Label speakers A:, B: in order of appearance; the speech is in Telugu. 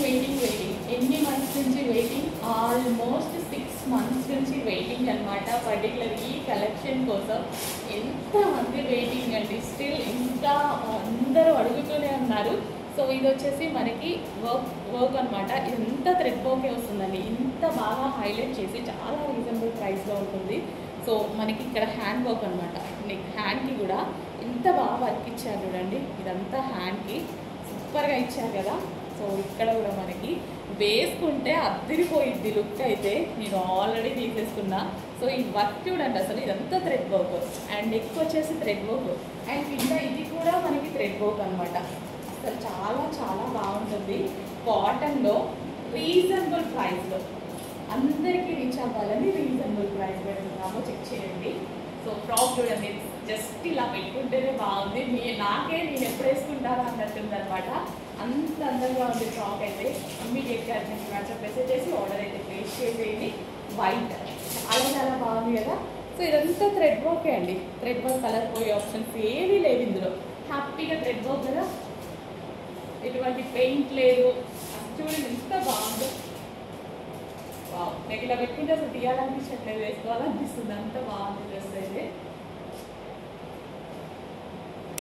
A: వెయిటింగ్ ఎన్ని మంత్స్ నుంచి వెయిటింగ్, ఆల్మోస్ట్ 6 months నుంచి వెయిటింగ్ అనమాట. పర్టికులర్ ఈ కలెక్షన్ కోసం ఎంతమంది వెయిటింగ్ అండి. స్టిల్ ఇంకా అందరూ అడుగుతూనే ఉన్నారు. సో ఇది వచ్చేసి మనకి వర్క్ అనమాట. ఇంత థ్రెడ్ వర్కే వస్తుందండి. ఇంత బాగా హైలైట్ చేసి చాలా రీజనబుల్ ప్రైస్లో ఉంటుంది. సో మనకి ఇక్కడ హ్యాండ్ వర్క్ అనమాట. నెక్ హ్యాండ్కి కూడా ఇంత బాగా వర్క్ ఇచ్చారు చూడండి. ఇదంతా హ్యాండ్కి సూపర్గా ఇచ్చారు కదా. సో ఇక్కడ కూడా మనకి వేసుకుంటే అద్దరిపోయిద్ది లుక్ అయితే. నేను ఆల్రెడీ తీసేసుకున్నా. సో ఈ వర్క్ చూడండి, అసలు ఇదంతా థ్రెడ్ వర్క్ అండ్ నెక్ వచ్చేసి థ్రెడ్ వర్క్ అండ్ కింద ఇది కూడా మనకి థ్రెడ్ వర్క్ అనమాట. అసలు చాలా చాలా బాగుంటుంది. కాటన్లో రీజనబుల్ ప్రైస్లో అందరికీ రీచ్ అవ్వాలని రీజనబుల్ ప్రైస్ పెడుతున్నాము. చెక్ చేయండి. సో ఫ్రాక్ చూడండి, జస్ట్ ఇలా పెట్టుకుంటేనే బాగుంది. నాకే నేను ఎప్పుడు వేసుకుంటారా అన్నట్టుంది అనమాట. అంత అందంగా ఉంది ఫ్రాక్ అయితే. ఇమ్మీడియట్గా అడ్మిషన్ వాట్సాప్ మెసేజ్ చేసి ఆర్డర్ అయితే ప్లేస్ చేసేయండి. వైట్ చాలా చాలా బాగుంది కదా. సో ఇదంతా థ్రెడ్ వర్కే అండి. థ్రెడ్ వర్క్ కలర్ పోయే ఆప్షన్స్ ఏమీ లేవు ఇందులో. హ్యాపీగా థ్రెడ్ వర్క్ కదా, ఎటువంటి పెయింట్ లేదు. చూడండి ఎంత బాగుందో. నాకు ఇలా పెట్టుకుంటే అసలు తీయాలనిపించట్లేదు, వేసుకోవాలనిపిస్తుంది. అంత బాగుంది డ్రెస్ అయితే.